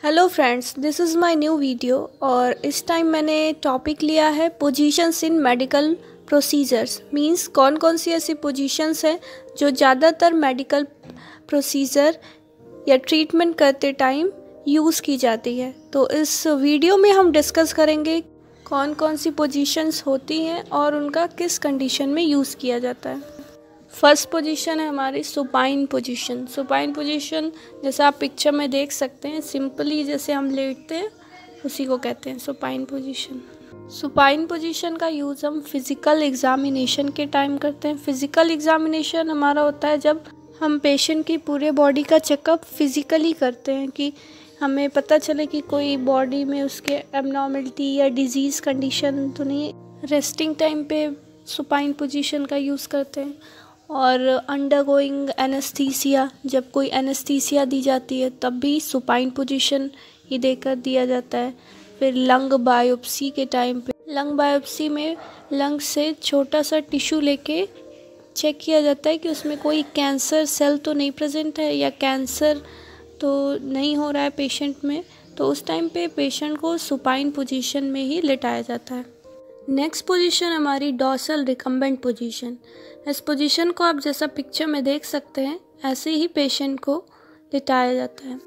Hello friends, this is my new video और इस time मैंने टॉपिक लिया है पोजीशंस इन मेडिकल प्रोसीजर्स। मींस कौन कौन सी ऐसी पोजीशंस हैं जो ज़्यादातर मेडिकल प्रोसीजर या ट्रीटमेंट करते टाइम यूज़ की जाती है। तो इस वीडियो में हम डिस्कस करेंगे कौन कौन सी पोजीशंस होती हैं और उनका किस कंडीशन में यूज़ किया जाता है। फर्स्ट पोजीशन है हमारी सुपाइन पोजीशन। सुपाइन पोजीशन जैसा आप पिक्चर में देख सकते हैं, सिंपली जैसे हम लेटते हैं उसी को कहते हैं सुपाइन पोजीशन। सुपाइन पोजीशन का यूज़ हम फिज़िकल एग्ज़ामिनेशन के टाइम करते हैं। फिज़िकल एग्ज़ामिनेशन हमारा होता है जब हम पेशेंट की पूरे बॉडी का चेकअप फिज़िकली करते हैं कि हमें पता चले कि कोई बॉडी में उसके एबनॉर्मलिटी या डिजीज़ कंडीशन तो नहीं। रेस्टिंग टाइम पे सुपाइन पोजीशन का यूज़ करते हैं। और अंडरगोइंग एनेस्थीसिया, जब कोई एनेस्थीसिया दी जाती है तब भी सुपाइन पोजीशन ही देकर दिया जाता है। फिर लंग बायोप्सी के टाइम पे, लंग बायोप्सी में लंग से छोटा सा टिश्यू लेके चेक किया जाता है कि उसमें कोई कैंसर सेल तो नहीं प्रेजेंट है या कैंसर तो नहीं हो रहा है पेशेंट में। तो उस टाइम पे पेशेंट को सुपाइन पोजीशन में ही लेटाया जाता है। नेक्स्ट पोजीशन हमारी डॉर्सल रिकम्बेंट पोजीशन। इस पोजीशन को आप जैसा पिक्चर में देख सकते हैं ऐसे ही पेशेंट को लिटाया जाता है।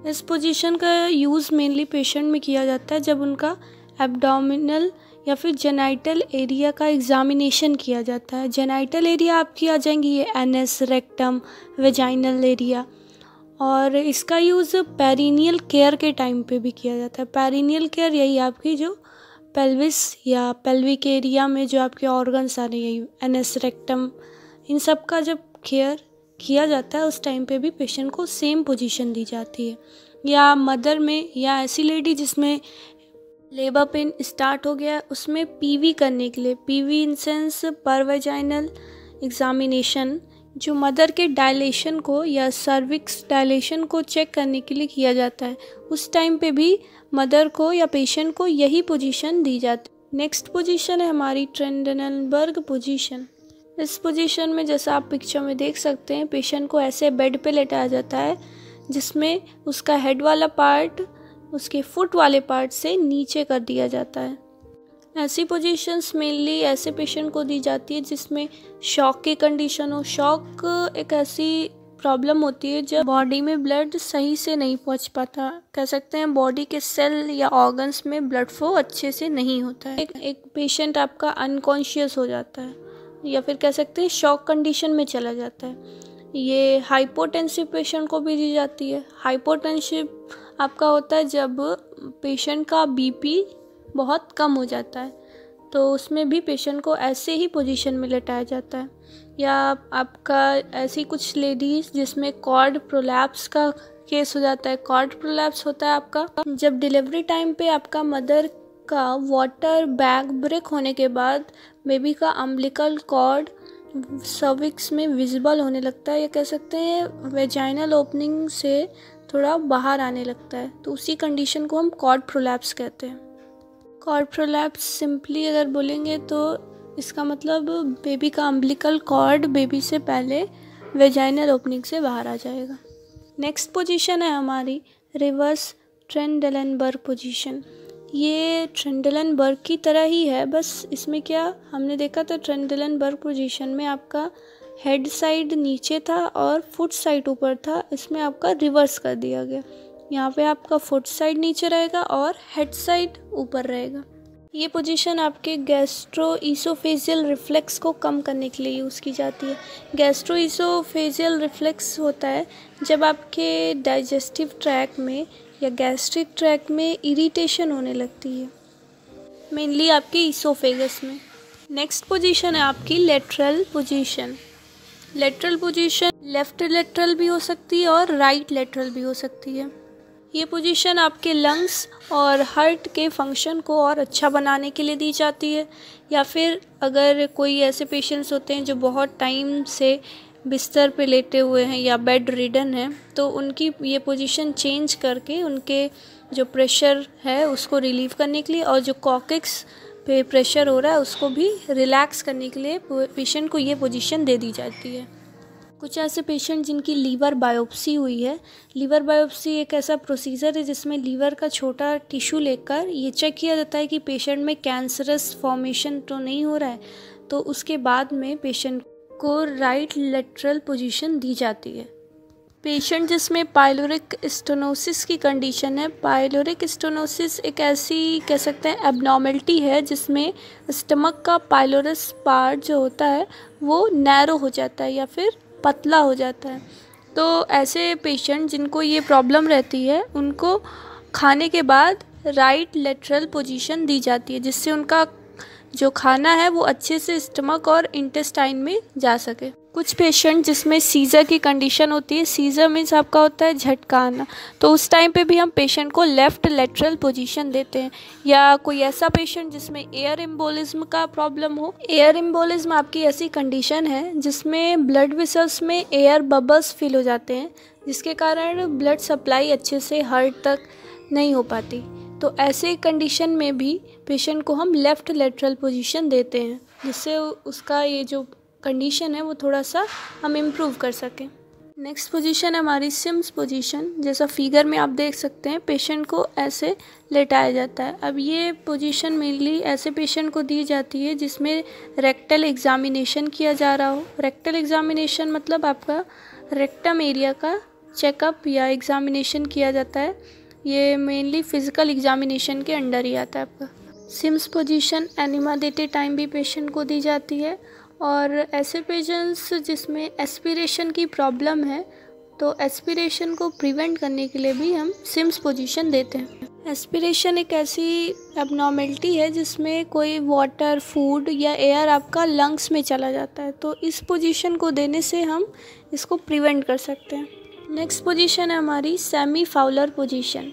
इस पोजीशन का यूज़ मेनली पेशेंट में किया जाता है जब उनका एब्डोमिनल या फिर जेनाइटल एरिया का एग्जामिनेशन किया जाता है। जेनाइटल एरिया आपकी आ जाएंगी ये एनएस, रेक्टम, वेजाइनल एरिया। और इसका यूज़ पेरिनियल केयर के टाइम पे भी किया जाता है। पेरिनियल केयर यही आपकी जो पेल्विस या पेल्विक एरिया में जो आपके ऑर्गन्स आ रहे हैं, एनएस, रेक्टम, इन सब का जब केयर किया जाता है उस टाइम पे भी पेशेंट को सेम पोजीशन दी जाती है। या मदर में या ऐसी लेडी जिसमें लेबर पेन स्टार्ट हो गया उसमें पीवी करने के लिए, पीवी इन सेंस पर वेजाइनल एग्जामिनेशन, जो मदर के डायलेशन को या सर्विक्स डायलेशन को चेक करने के लिए किया जाता है, उस टाइम पे भी मदर को या पेशेंट को यही पोजीशन दी जाती है। नेक्स्ट पोजीशन है हमारी ट्रेंडनबर्ग पोजीशन। इस पोजीशन में जैसा आप पिक्चर में देख सकते हैं पेशेंट को ऐसे बेड पे लेटाया जाता है जिसमें उसका हेड वाला पार्ट उसके फुट वाले पार्ट से नीचे कर दिया जाता है। ऐसी पोजीशंस मेनली ऐसे पेशेंट को दी जाती है जिसमें शॉक की कंडीशन हो। शॉक एक ऐसी प्रॉब्लम होती है जब बॉडी में ब्लड सही से नहीं पहुंच पाता, कह सकते हैं बॉडी के सेल या ऑर्गन्स में ब्लड फ्लो अच्छे से नहीं होता है। एक पेशेंट आपका अनकॉन्शियस हो जाता है या फिर कह सकते हैं शॉक कंडीशन में चला जाता है। ये हाइपोटेंसिव पेशेंट को भी दी जाती है। हाइपोटेंसिव आपका होता है जब पेशेंट का बीपी बहुत कम हो जाता है, तो उसमें भी पेशेंट को ऐसे ही पोजीशन में लेटाया जाता है। या आपका ऐसी कुछ लेडीज़ जिसमें कॉर्ड प्रोलैप्स का केस हो जाता है। कॉर्ड प्रोलैप्स होता है आपका जब डिलीवरी टाइम पे आपका मदर का वाटर बैग ब्रेक होने के बाद बेबी का अम्बिलिकल कॉर्ड सर्विक्स में विजिबल होने लगता है, या कह सकते हैं वेजाइनल ओपनिंग से थोड़ा बाहर आने लगता है, तो उसी कंडीशन को हम कॉर्ड प्रोलैप्स कहते हैं। कॉर्ड प्रोलैप्स सिंपली अगर बोलेंगे तो इसका मतलब बेबी का अम्बिलिकल कॉर्ड बेबी से पहले वेजाइनल ओपनिंग से बाहर आ जाएगा। नेक्स्ट पोजीशन है हमारी रिवर्स ट्रेंडलेनबर्ग पोजीशन। ये ट्रेंडलेनबर्ग की तरह ही है, बस इसमें क्या हमने देखा था ट्रेंडलेनबर्ग पोजीशन में आपका हेड साइड नीचे था और फुट साइड ऊपर था, इसमें आपका रिवर्स कर दिया गया। यहाँ पे आपका फुट साइड नीचे रहेगा और हेड साइड ऊपर रहेगा। ये पोजीशन आपके गैस्ट्रोइसोफेजियल रिफ्लेक्स को कम करने के लिए यूज़ की जाती है। गैस्ट्रोइसोफेजियल रिफ्लेक्स होता है जब आपके डाइजेस्टिव ट्रैक में या गैस्ट्रिक ट्रैक में इरिटेशन होने लगती है, मेनली आपके इसोफेगस में। नेक्स्ट पोजीशन है आपकी lateral position. Lateral position left lateral भी हो सकती है और राइट लेटरल भी हो सकती है। ये पोजीशन आपके लंग्स और हार्ट के फंक्शन को और अच्छा बनाने के लिए दी जाती है। या फिर अगर कोई ऐसे पेशेंट्स होते हैं जो बहुत टाइम से बिस्तर पे लेटे हुए हैं या बेड रिडन हैं, तो उनकी ये पोजीशन चेंज करके उनके जो प्रेशर है उसको रिलीव करने के लिए और जो कॉक्सिक्स पे प्रेशर हो रहा है उसको भी रिलैक्स करने के लिए पेशेंट को ये पोजीशन दे दी जाती है। कुछ ऐसे पेशेंट जिनकी लीवर बायोप्सी हुई है। लीवर बायोप्सी एक ऐसा प्रोसीजर है जिसमें लीवर का छोटा टिश्यू लेकर ये चेक किया जाता है कि पेशेंट में कैंसरस फॉर्मेशन तो नहीं हो रहा है, तो उसके बाद में पेशेंट को राइट लेटरल पोजीशन दी जाती है। पेशेंट जिसमें पाइलोरिक स्टेनोसिस की कंडीशन है। पाइलोरिक स्टेनोसिस एक ऐसी कह सकते हैं एबनॉर्मलिटी है जिसमें स्टमक का पाइलोरस पार्ट जो होता है वो नैरो हो जाता है या फिर पतला हो जाता है। तो ऐसे पेशेंट जिनको ये प्रॉब्लम रहती है उनको खाने के बाद राइट लेटरल पोजीशन दी जाती है, जिससे उनका जो खाना है वो अच्छे से स्टमक और इंटेस्टाइन में जा सके। कुछ पेशेंट जिसमें सीज़र की कंडीशन होती है। सीज़र मीन्स आपका होता है झटका आना, तो उस टाइम पे भी हम पेशेंट को लेफ़्ट लेटरल पोजीशन देते हैं। या कोई ऐसा पेशेंट जिसमें एयर एम्बोलिज्म का प्रॉब्लम हो। एयर एम्बोलिज्म आपकी ऐसी कंडीशन है जिसमें ब्लड वेसल्स में एयर बबल्स फिल हो जाते हैं, जिसके कारण ब्लड सप्लाई अच्छे से हार्ट तक नहीं हो पाती। तो ऐसे कंडीशन में भी पेशेंट को हम लेफ़्ट लेटरल पोजीशन देते हैं, जिससे उसका ये जो कंडीशन है वो थोड़ा सा हम इम्प्रूव कर सकें। नेक्स्ट पोजीशन है हमारी सिम्स पोजीशन। जैसा फिगर में आप देख सकते हैं पेशेंट को ऐसे लेटाया जाता है। अब ये पोजीशन मेनली ऐसे पेशेंट को दी जाती है जिसमें रेक्टल एग्जामिनेशन किया जा रहा हो। रेक्टल एग्जामिनेशन मतलब आपका रेक्टम एरिया का चेकअप या एग्जामिनेशन किया जाता है। ये मेनली फिजिकल एग्जामिनेशन के अंडर ही आता है आपका। सिम्स पोजीशन एनिमा देते टाइम भी पेशेंट को दी जाती है। और ऐसे पेशेंट्स जिसमें एस्पिरेशन की प्रॉब्लम है, तो एस्पिरेशन को प्रिवेंट करने के लिए भी हम सिम्स पोजीशन देते हैं। एस्पिरेशन एक ऐसी एबनॉर्मलिटी है जिसमें कोई वाटर, फूड या एयर आपका लंग्स में चला जाता है, तो इस पोजीशन को देने से हम इसको प्रिवेंट कर सकते हैं। नेक्स्ट पोजीशन है हमारी semi Fowler position.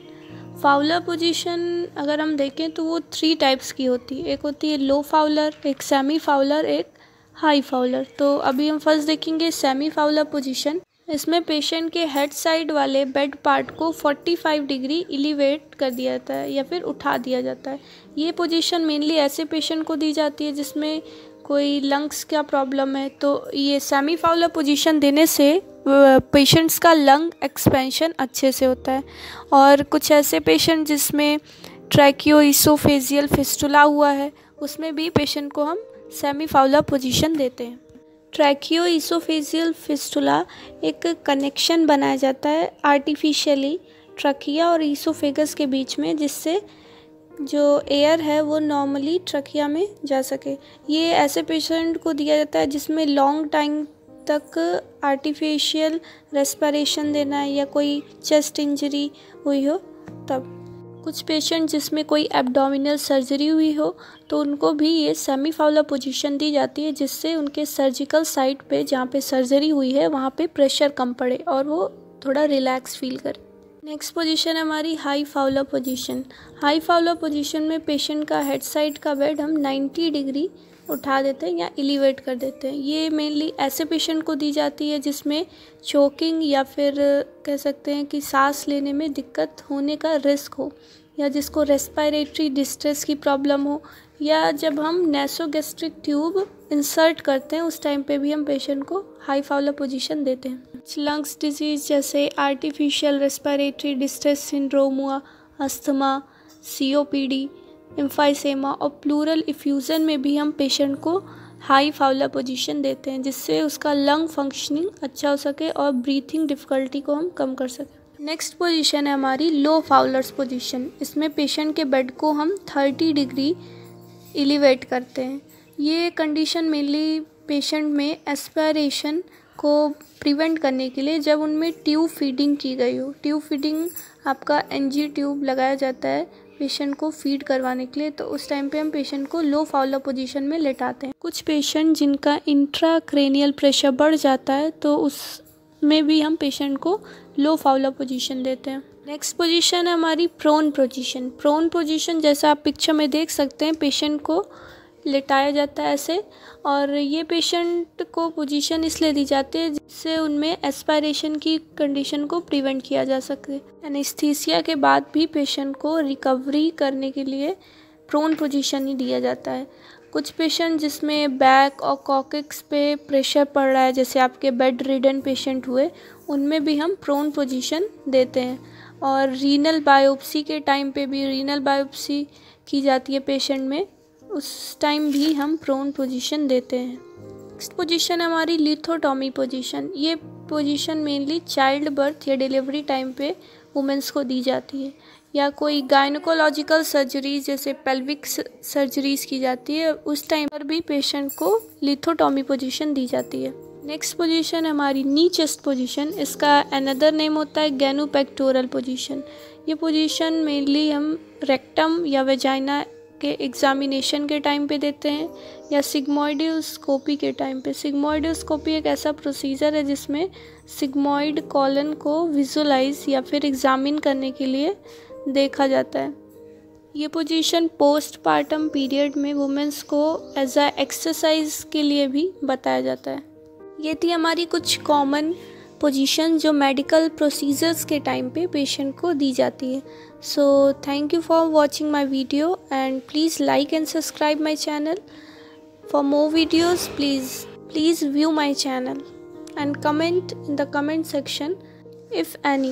Fowler position अगर हम देखें तो वो 3 टाइप्स की होती है। एक होती है लो फाउलर, एक सेमी फाउलर, एक हाई फाउलर। तो अभी हम फर्स्ट देखेंगे सेमी फाउलर पोजीशन। इसमें पेशेंट के हेड साइड वाले बेड पार्ट को 45 डिग्री एलिवेट कर दिया जाता है या फिर उठा दिया जाता है। ये पोजीशन मेनली ऐसे पेशेंट को दी जाती है जिसमें कोई लंग्स का प्रॉब्लम है। तो ये सेमी फाउलर पोजीशन देने से पेशेंट्स का लंग एक्सपेंशन अच्छे से होता है। और कुछ ऐसे पेशेंट जिसमें ट्रैकियोइसोफेजियल फिस्टुला हुआ है, उसमें भी पेशेंट को हम सेमी फाउलर पोजीशन देते हैं। ट्रैकियोइसोफेजियल फिस्टुला एक कनेक्शन बनाया जाता है आर्टिफिशियली ट्रकिया और ईसोफेगस के बीच में, जिससे जो एयर है वो नॉर्मली ट्रकिया में जा सके। ये ऐसे पेशेंट को दिया जाता है जिसमें लॉन्ग टाइम तक आर्टिफिशियल रेस्पिरेशन देना है या कोई चेस्ट इंजरी हुई हो तब। कुछ पेशेंट जिसमें कोई एब्डोमिनल सर्जरी हुई हो तो उनको भी ये सेमी फाउलर पोजीशन दी जाती है, जिससे उनके सर्जिकल साइट पे जहाँ पे सर्जरी हुई है वहाँ पे प्रेशर कम पड़े और वो थोड़ा रिलैक्स फील करे। नेक्स्ट पोजीशन है हमारी high Fowler position. High Fowler position में पेशेंट का हेड साइड का बेड हम 90 डिग्री उठा देते हैं या एलिवेट कर देते हैं। ये मेनली ऐसे पेशेंट को दी जाती है जिसमें चोकिंग या फिर कह सकते हैं कि सांस लेने में दिक्कत होने का रिस्क हो, या जिसको रेस्पिरेटरी डिस्ट्रेस की प्रॉब्लम हो, या जब हम नेसोगैस्ट्रिक ट्यूब इंसर्ट करते हैं उस टाइम पे भी हम पेशेंट को हाई फाउलर पोजीशन देते हैं। लंग्स डिजीज़ जैसे आर्टिफिशियल रेस्पिरेटरी डिस्ट्रेस सिंड्रोम हुआ, अस्थमा, COPD, एम्फाइसेमा और प्लूरल इफ्यूज़न में भी हम पेशेंट को हाई फाउलर पोजीशन देते हैं, जिससे उसका लंग फंक्शनिंग अच्छा हो सके और ब्रीथिंग डिफ़िकल्टी को हम कम कर सकें। नेक्स्ट पोजीशन है हमारी लो फाउलर्स पोजीशन। इसमें पेशेंट के बेड को हम 30 डिग्री एलिवेट करते हैं। ये कंडीशन मेनली पेशेंट में एस्पिरेशन को प्रिवेंट करने के लिए जब उनमें ट्यूब फीडिंग की गई हो। ट्यूब फीडिंग आपका NG ट्यूब लगाया जाता है पेशेंट को फीड करवाने के लिए, तो उस टाइम पे हम पेशेंट को लो फाउलर पोजीशन में लेटाते हैं। कुछ पेशेंट जिनका इंट्राक्रेनियल प्रेशर बढ़ जाता है तो उसमें भी हम पेशेंट को लो फाउलर पोजीशन देते हैं। नेक्स्ट पोजीशन है हमारी प्रोन पोजीशन। प्रोन पोजीशन जैसा आप पिक्चर में देख सकते हैं, पेशेंट को लेटाया जाता है ऐसे, और ये पेशेंट को पोजीशन इसलिए दी जाती है जिससे उनमें एस्पिरेशन की कंडीशन को प्रिवेंट किया जा सके। एनेस्थीसिया के बाद भी पेशेंट को रिकवरी करने के लिए प्रोन पोजीशन ही दिया जाता है। कुछ पेशेंट जिसमें बैक और कॉक्सिक्स पे प्रेशर पड़ रहा है, जैसे आपके बेड रिडन पेशेंट हुए, उनमें भी हम प्रोन पोजीशन देते हैं। और रीनल बायोप्सी के टाइम पे भी, रीनल बायोप्सी की जाती है पेशेंट में, उस टाइम भी हम प्रोन पोजीशन देते हैं। नेक्स्ट पोजीशन हमारी लिथोटॉमी पोजीशन। ये पोजीशन मेनली चाइल्ड बर्थ या डिलीवरी टाइम पे वुमेंस को दी जाती है, या कोई गायनोकोलॉजिकल सर्जरीज जैसे पेल्विक सर्जरीज की जाती है, उस टाइम पर भी पेशेंट को लिथोटॉमी पोजीशन दी जाती है। नेक्स्ट पोजीशन हमारी नी चेस्ट पोजीशन। इसका अनदर नेम होता है गैनोपेक्टोरल पोजीशन। ये पोजीशन मेनली हम रेक्टम या वेजाइना के एग्जामिनेशन के टाइम पे देते हैं, या सिग्मोइडोस्कोपी के टाइम पे। सिग्मोइडोस्कोपी एक ऐसा प्रोसीजर है जिसमें सिग्मोइड कॉलन को विजुलाइज या फिर एग्जामिन करने के लिए देखा जाता है। ये पोजीशन पोस्टपार्टम पीरियड में वुमेंस को एज अ एक्सरसाइज के लिए भी बताया जाता है। ये थी हमारी कुछ कॉमन पोजीशन जो मेडिकल प्रोसीजर्स के टाइम पे पेशेंट को दी जाती है। So thank you for watching my video and please like and subscribe my channel. For more videos, please view my channel and comment in the comment section if any.